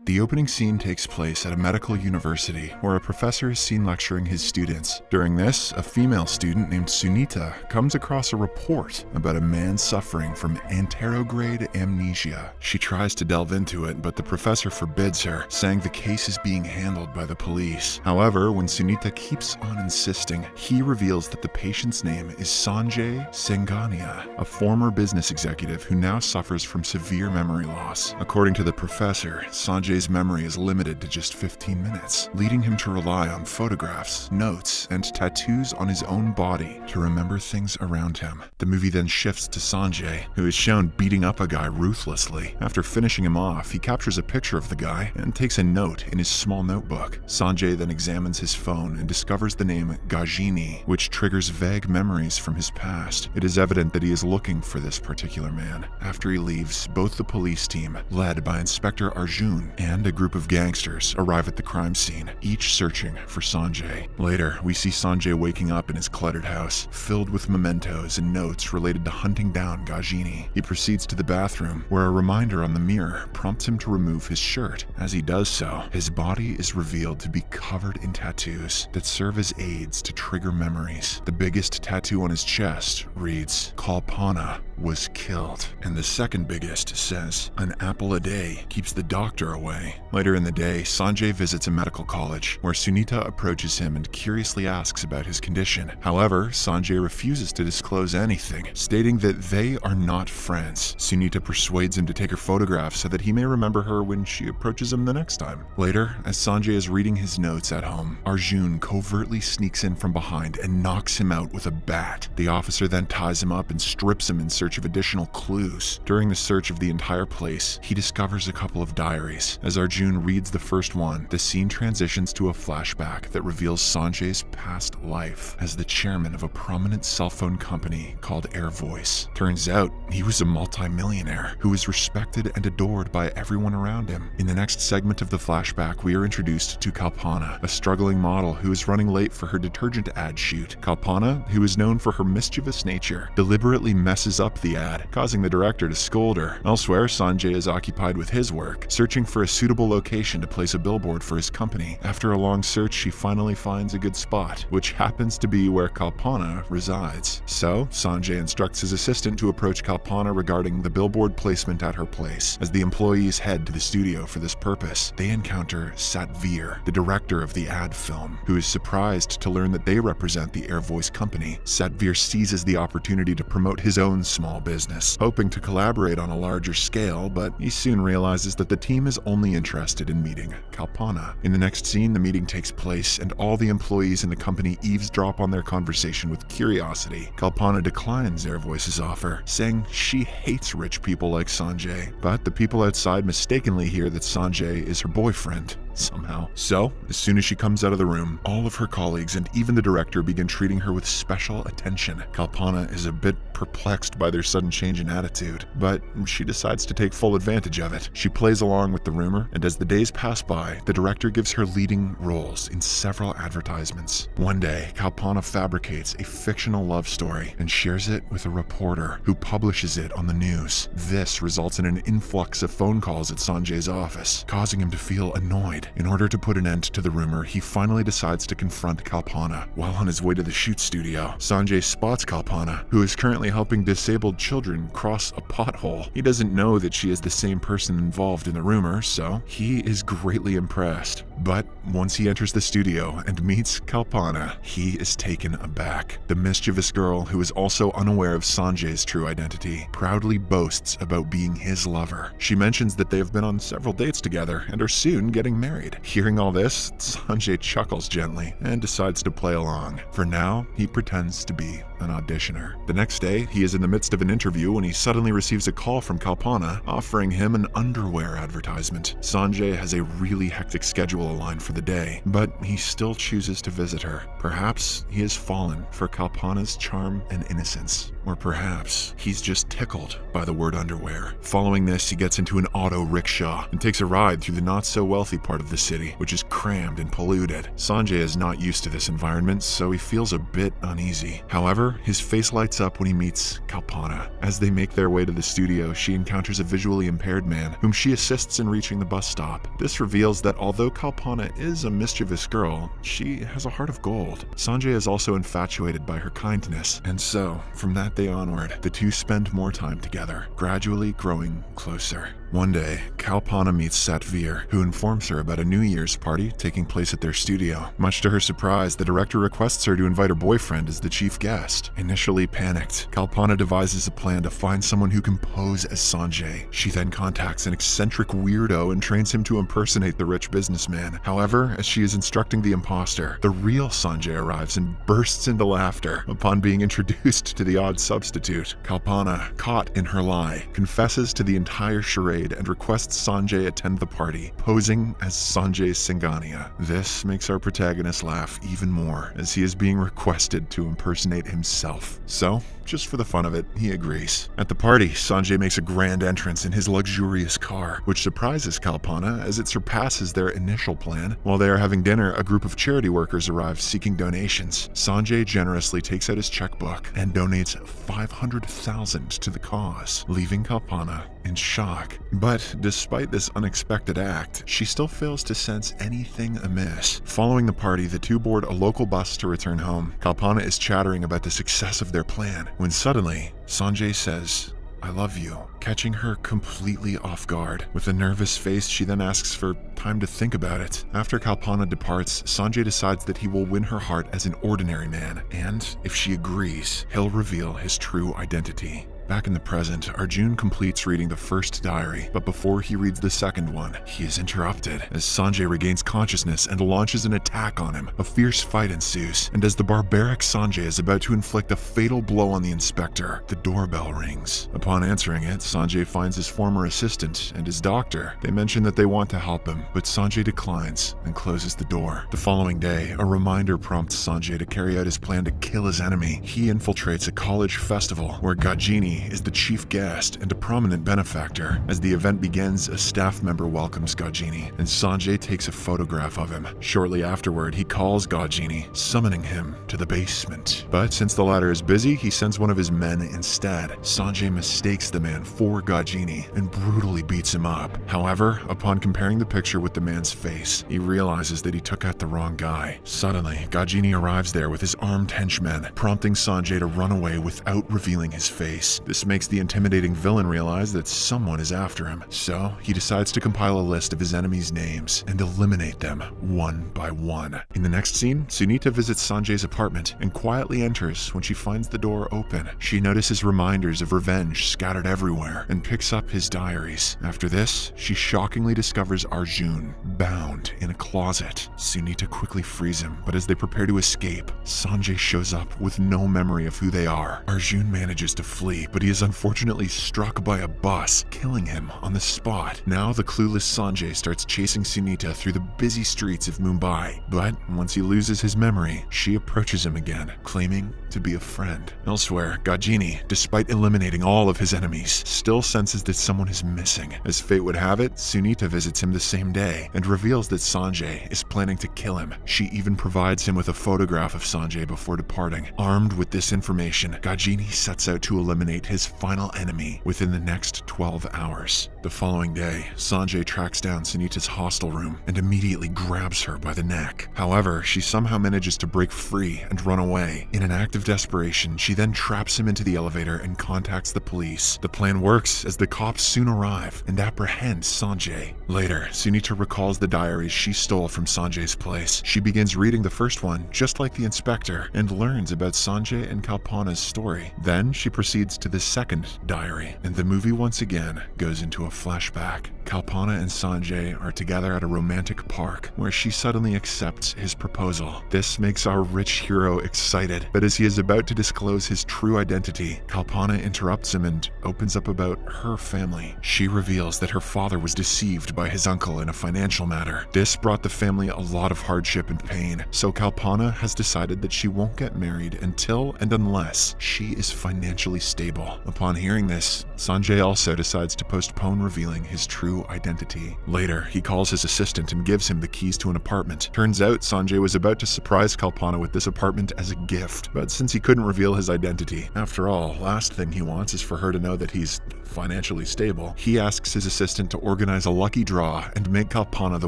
The opening scene takes place at a medical university where a professor is seen lecturing his students. During this, a female student named Sunita comes across a report about a man suffering from anterograde amnesia. She tries to delve into it, but the professor forbids her, saying the case is being handled by the police. However, when Sunita keeps on insisting, he reveals that the patient's name is Sanjay Singhania, a former business executive who now suffers from severe memory loss. According to the professor, Sanjay's memory is limited to just 15 minutes, leading him to rely on photographs, notes, and tattoos on his own body to remember things around him. The movie then shifts to Sanjay, who is shown beating up a guy ruthlessly. After finishing him off, he captures a picture of the guy and takes a note in his small notebook. Sanjay then examines his phone and discovers the name Gajini, which triggers vague memories from his past. It is evident that he is looking for this particular man. After he leaves, both the police team, led by Inspector Arjun, and a group of gangsters arrive at the crime scene, each searching for Sanjay. Later, we see Sanjay waking up in his cluttered house, filled with mementos and notes related to hunting down Gajini. He proceeds to the bathroom, where a reminder on the mirror prompts him to remove his shirt. As he does so, his body is revealed to be covered in tattoos that serve as aids to trigger memories. The biggest tattoo on his chest reads, "Kalpana was killed," and the second biggest says, "An apple a day keeps the doctor away." Later in the day, Sanjay visits a medical college, where Sunita approaches him and curiously asks about his condition. However, Sanjay refuses to disclose anything, stating that they are not friends. Sunita persuades him to take her photograph so that he may remember her when she approaches him the next time. Later, as Sanjay is reading his notes at home, Arjun covertly sneaks in from behind and knocks him out with a bat. The officer then ties him up and strips him in search of additional clues. During the search of the entire place, he discovers a couple of diaries. As Arjun reads the first one, the scene transitions to a flashback that reveals Sanjay's past life as the chairman of a prominent cell phone company called AirVoice. Turns out, he was a multi-millionaire who was respected and adored by everyone around him. In the next segment of the flashback, we are introduced to Kalpana, a struggling model who is running late for her detergent ad shoot. Kalpana, who is known for her mischievous nature, deliberately messes up the ad, causing the director to scold her. Elsewhere, Sanjay is occupied with his work, searching for a suitable location to place a billboard for his company. After a long search, she finally finds a good spot, which happens to be where Kalpana resides. So, Sanjay instructs his assistant to approach Kalpana regarding the billboard placement at her place. As the employees head to the studio for this purpose, they encounter Satvir, the director of the ad film, who is surprised to learn that they represent the AirVoice company. Satvir seizes the opportunity to promote his own small business, hoping to collaborate on a larger scale, but he soon realizes that the team is only interested in meeting Kalpana. In the next scene, the meeting takes place and all the employees in the company eavesdrop on their conversation with curiosity. Kalpana declines AirVoice's offer, saying she hates rich people like Sanjay, but the people outside mistakenly hear that Sanjay is her boyfriend. Somehow. So, as soon as she comes out of the room, all of her colleagues and even the director begin treating her with special attention. Kalpana is a bit perplexed by their sudden change in attitude, but she decides to take full advantage of it. She plays along with the rumor, and as the days pass by, the director gives her leading roles in several advertisements. One day, Kalpana fabricates a fictional love story and shares it with a reporter who publishes it on the news. This results in an influx of phone calls at Sanjay's office, causing him to feel annoyed. In order to put an end to the rumor, he finally decides to confront Kalpana. While on his way to the shoot studio, Sanjay spots Kalpana, who is currently helping disabled children cross a pothole. He doesn't know that she is the same person involved in the rumor, so he is greatly impressed. But once he enters the studio and meets Kalpana, he is taken aback. The mischievous girl, who is also unaware of Sanjay's true identity, proudly boasts about being his lover. She mentions that they have been on several dates together and are soon getting married. Hearing all this, Sanjay chuckles gently and decides to play along. For now, he pretends to be an auditioner. The next day, he is in the midst of an interview when he suddenly receives a call from Kalpana offering him an underwear advertisement. Sanjay has a really hectic schedule aligned for the day, but he still chooses to visit her. Perhaps he has fallen for Kalpana's charm and innocence. Or perhaps he's just tickled by the word underwear. Following this, he gets into an auto rickshaw and takes a ride through the not-so-wealthy part of the city, which is crammed and polluted. Sanjay is not used to this environment, so he feels a bit uneasy. However, his face lights up when he meets Kalpana. As they make their way to the studio, she encounters a visually impaired man, whom she assists in reaching the bus stop. This reveals that although Kalpana is a mischievous girl, she has a heart of gold. Sanjay is also infatuated by her kindness, and so, from that day onward, the two spend more time together, gradually growing closer. One day, Kalpana meets Satvir, who informs her about a New Year's party taking place at their studio. Much to her surprise, the director requests her to invite her boyfriend as the chief guest. Initially panicked, Kalpana devises a plan to find someone who can pose as Sanjay. She then contacts an eccentric weirdo and trains him to impersonate the rich businessman. However, as she is instructing the imposter, the real Sanjay arrives and bursts into laughter upon being introduced to the odd substitute. Kalpana, caught in her lie, confesses to the entire charade and requests Sanjay attend the party, posing as Sanjay Singhania. This makes our protagonist laugh even more, as he is being requested to impersonate himself. So, just for the fun of it, he agrees. At the party, Sanjay makes a grand entrance in his luxurious car, which surprises Kalpana as it surpasses their initial plan. While they are having dinner, a group of charity workers arrive seeking donations. Sanjay generously takes out his checkbook and donates $500,000 to the cause, leaving Kalpana in shock. But despite this unexpected act, she still fails to sense anything amiss. Following the party, the two board a local bus to return home. Kalpana is chattering about the success of their plan, when suddenly, Sanjay says, "I love you," catching her completely off guard. With a nervous face, she then asks for time to think about it. After Kalpana departs, Sanjay decides that he will win her heart as an ordinary man, and if she agrees, he'll reveal his true identity. Back in the present, Arjun completes reading the first diary, but before he reads the second one, he is interrupted as Sanjay regains consciousness and launches an attack on him. A fierce fight ensues, and as the barbaric Sanjay is about to inflict a fatal blow on the inspector, the doorbell rings. Upon answering it, Sanjay finds his former assistant and his doctor. They mention that they want to help him, but Sanjay declines and closes the door. The following day, a reminder prompts Sanjay to carry out his plan to kill his enemy. He infiltrates a college festival where Gajini is the chief guest and a prominent benefactor. As the event begins, a staff member welcomes Gajini, and Sanjay takes a photograph of him. Shortly afterward, he calls Gajini, summoning him to the basement. But since the latter is busy, he sends one of his men instead. Sanjay mistakes the man for Gajini and brutally beats him up. However, upon comparing the picture with the man's face, he realizes that he took out the wrong guy. Suddenly, Gajini arrives there with his armed henchmen, prompting Sanjay to run away without revealing his face. This makes the intimidating villain realize that someone is after him, so he decides to compile a list of his enemies' names and eliminate them one by one. In the next scene, Sunita visits Sanjay's apartment and quietly enters when she finds the door open. She notices reminders of revenge scattered everywhere and picks up his diaries. After this, she shockingly discovers Arjun bound in a closet. Sunita quickly frees him, but as they prepare to escape, Sanjay shows up with no memory of who they are. Arjun manages to flee, but he is unfortunately struck by a bus, killing him on the spot. Now the clueless Sanjay starts chasing Sunita through the busy streets of Mumbai, but once he loses his memory, she approaches him again, claiming to be a friend. Elsewhere, Gajini, despite eliminating all of his enemies, still senses that someone is missing. As fate would have it, Sunita visits him the same day and reveals that Sanjay is planning to kill him. She even provides him with a photograph of Sanjay before departing. Armed with this information, Gajini sets out to eliminate his final enemy within the next 12 hours. The following day, Sanjay tracks down Sunita's hostel room and immediately grabs her by the neck. However, she somehow manages to break free and run away. In an act of desperation, she then traps him into the elevator and contacts the police. The plan works as the cops soon arrive and apprehend Sanjay. Later, Sunita recalls the diaries she stole from Sanjay's place. She begins reading the first one, just like the inspector, and learns about Sanjay and Kalpana's story. Then she proceeds to the second diary, and the movie once again goes into a flashback. Kalpana and Sanjay are together at a romantic park where she suddenly accepts his proposal. This makes our rich hero excited, but as he is about to disclose his true identity, Kalpana interrupts him and opens up about her family. She reveals that her father was deceived by his uncle in a financial matter. This brought the family a lot of hardship and pain, so Kalpana has decided that she won't get married until and unless she is financially stable. Upon hearing this, Sanjay also decides to postpone revealing his true identity. Later, he calls his assistant and gives him the keys to an apartment. Turns out Sanjay was about to surprise Kalpana with this apartment as a gift, but since he couldn't reveal his identity, after all, last thing he wants is for her to know that he's financially stable, he asks his assistant to organize a lucky draw and make Kalpana the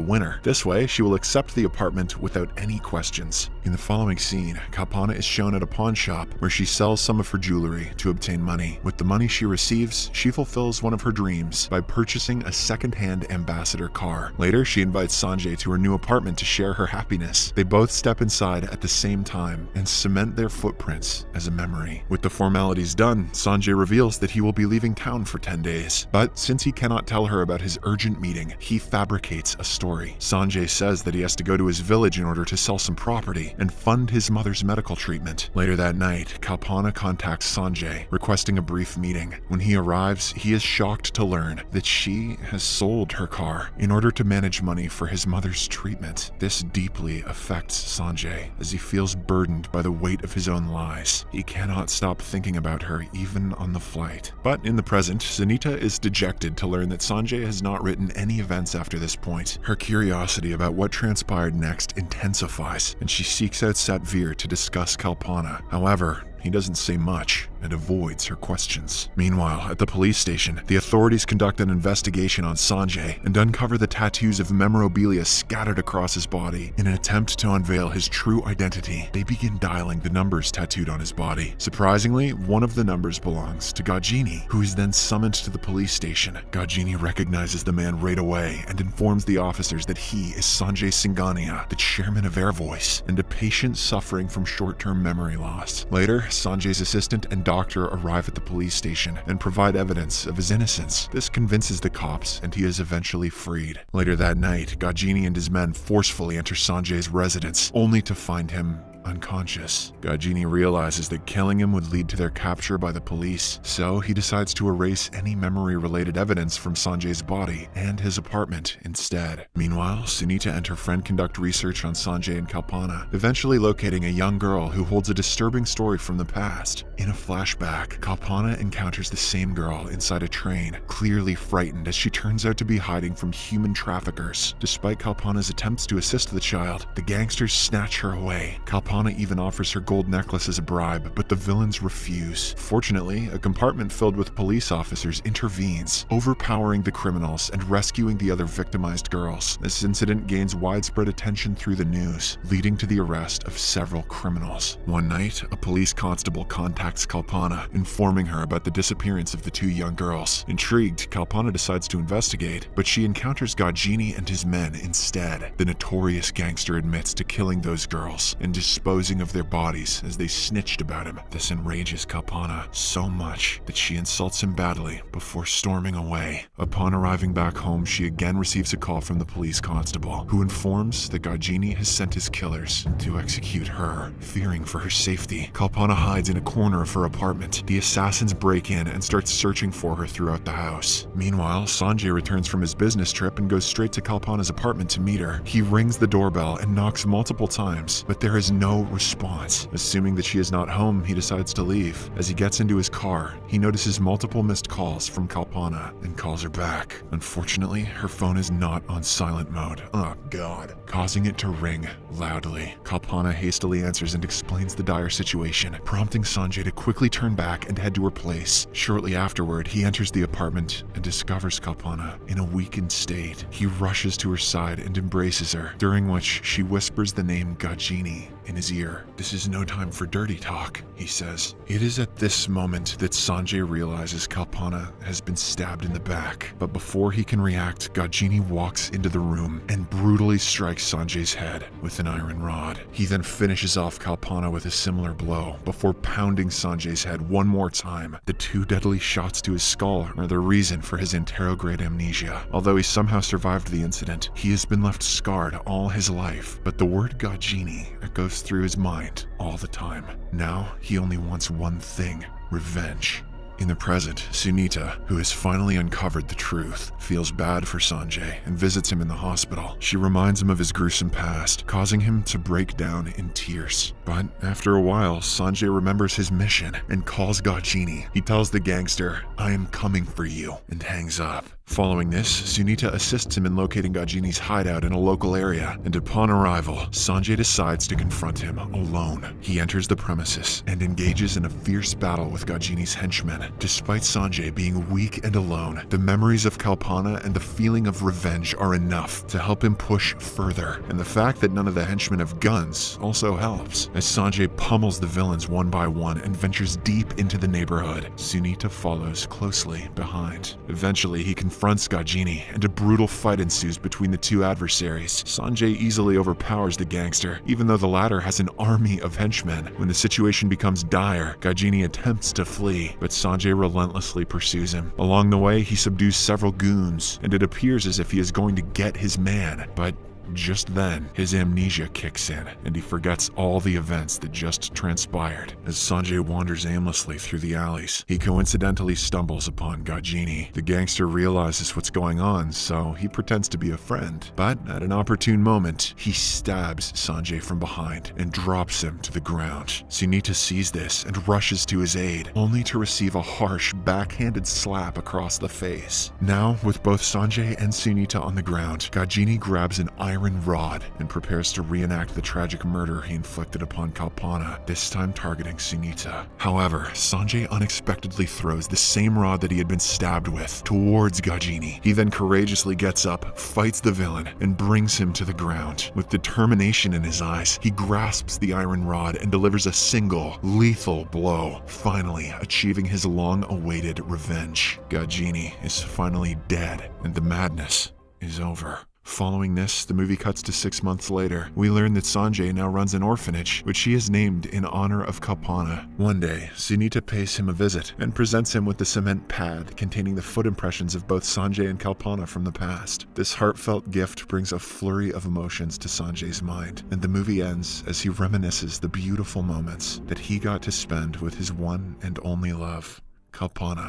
winner. This way, she will accept the apartment without any questions. In the following scene, Kalpana is shown at a pawn shop where she sells some of her jewelry to obtain money. With the money she receives, she fulfills one of her dreams by purchasing a second-hand Ambassador car. Later, she invites Sanjay to her new apartment to share her happiness. They both step inside at the same time and cement their footprints as a memory. With the formalities done, Sanjay reveals that he will be leaving town for 10 days. But since he cannot tell her about his urgent meeting, he fabricates a story. Sanjay says that he has to go to his village in order to sell some property and fund his mother's medical treatment. Later that night, Kalpana contacts Sanjay, requesting a brief meeting. When he arrives, he is shocked to learn that she has sold her car in order to manage money for his mother's treatment. This deeply affects Sanjay as he feels burdened by the weight of his own lies. He cannot stop thinking about her even on the flight. But in the present, Sunita is dejected to learn that Sanjay has not written any events after this point. Her curiosity about what transpired next intensifies, and she seeks out Satvir to discuss Kalpana. However, he doesn't say much and avoids her questions. Meanwhile, at the police station, the authorities conduct an investigation on Sanjay and uncover the tattoos of memorabilia scattered across his body. In an attempt to unveil his true identity, they begin dialing the numbers tattooed on his body. Surprisingly, one of the numbers belongs to Gajini, who is then summoned to the police station. Gajini recognizes the man right away and informs the officers that he is Sanjay Singhania, the chairman of Air Voice, and a patient suffering from short-term memory loss. Later, Sanjay's assistant and doctor arrive at the police station and provide evidence of his innocence. This convinces the cops, and he is eventually freed. Later that night, Gajini and his men forcefully enter Sanjay's residence, only to find him unconscious. Gajini realizes that killing him would lead to their capture by the police, so he decides to erase any memory-related evidence from Sanjay's body and his apartment instead. Meanwhile, Sunita and her friend conduct research on Sanjay and Kalpana, eventually locating a young girl who holds a disturbing story from the past. In a flashback, Kalpana encounters the same girl inside a train, clearly frightened as she turns out to be hiding from human traffickers. Despite Kalpana's attempts to assist the child, the gangsters snatch her away. Kalpana even offers her gold necklace as a bribe, but the villains refuse. Fortunately, a compartment filled with police officers intervenes, overpowering the criminals and rescuing the other victimized girls. This incident gains widespread attention through the news, leading to the arrest of several criminals. One night, a police constable contacts Kalpana, informing her about the disappearance of the two young girls. Intrigued, Kalpana decides to investigate, but she encounters Gajini and his men instead. The notorious gangster admits to killing those girls and disposing of their bodies as they snitched about him. This enrages Kalpana so much that she insults him badly before storming away. Upon arriving back home, she again receives a call from the police constable, who informs that Gajini has sent his killers to execute her. Fearing for her safety, Kalpana hides in a corner of her apartment. The assassins break in and start searching for her throughout the house. Meanwhile, Sanjay returns from his business trip and goes straight to Kalpana's apartment to meet her. He rings the doorbell and knocks multiple times, but there is no response. Assuming that she is not home, he decides to leave. As he gets into his car, he notices multiple missed calls from Kalpana and calls her back. Unfortunately, her phone is not on silent mode. Oh god. Causing it to ring loudly. Kalpana hastily answers and explains the dire situation, prompting Sanjay to quickly turn back and head to her place. Shortly afterward, he enters the apartment and discovers Kalpana in a weakened state. He rushes to her side and embraces her, during which she whispers the name Gajini. in his ear. "This is no time for dirty talk," he says. It is at this moment that Sanjay realizes Kalpana has been stabbed in the back. But before he can react, Gajini walks into the room and brutally strikes Sanjay's head with an iron rod. He then finishes off Kalpana with a similar blow before pounding Sanjay's head one more time. The 2 deadly shots to his skull are the reason for his anterograde amnesia. Although he somehow survived the incident, he has been left scarred all his life. But the word Gajini goes through his mind all the time. Now he only wants one thing: revenge. In the present, Sunita, who has finally uncovered the truth, feels bad for Sanjay and visits him in the hospital. She reminds him of his gruesome past, causing him to break down in tears. But after a while, Sanjay remembers his mission and calls Gajini. He tells the gangster, "I am coming for you," and hangs up. Following this, Sunita assists him in locating Gajini's hideout in a local area, and upon arrival, Sanjay decides to confront him alone. He enters the premises and engages in a fierce battle with Gajini's henchmen. Despite Sanjay being weak and alone, the memories of Kalpana and the feeling of revenge are enough to help him push further, and the fact that none of the henchmen have guns also helps. As Sanjay pummels the villains one by one and ventures deep into the neighborhood, Sunita follows closely behind. Eventually, he confronts Gajini, and a brutal fight ensues between the 2 adversaries. Sanjay easily overpowers the gangster, even though the latter has an army of henchmen. When the situation becomes dire, Gajini attempts to flee, but Sanjay relentlessly pursues him. Along the way, he subdues several goons, and it appears as if he is going to get his man, but just then, his amnesia kicks in, and he forgets all the events that just transpired. As Sanjay wanders aimlessly through the alleys, he coincidentally stumbles upon Gajini. The gangster realizes what's going on, so he pretends to be a friend. But at an opportune moment, he stabs Sanjay from behind and drops him to the ground. Sunita sees this and rushes to his aid, only to receive a harsh, backhanded slap across the face. Now, with both Sanjay and Sunita on the ground, Gajini grabs an iron rod and prepares to reenact the tragic murder he inflicted upon Kalpana, this time targeting Sunita. However, Sanjay unexpectedly throws the same rod that he had been stabbed with towards Gajini. He then courageously gets up, fights the villain, and brings him to the ground. With determination in his eyes, he grasps the iron rod and delivers a single, lethal blow, finally achieving his long-awaited revenge. Gajini is finally dead, and the madness is over. Following this, the movie cuts to 6 months later. We learn that Sanjay now runs an orphanage, which he has named in honor of Kalpana. One day, Sunita pays him a visit and presents him with the cement pad containing the foot impressions of both Sanjay and Kalpana from the past. This heartfelt gift brings a flurry of emotions to Sanjay's mind, and the movie ends as he reminisces the beautiful moments that he got to spend with his one and only love, Kalpana.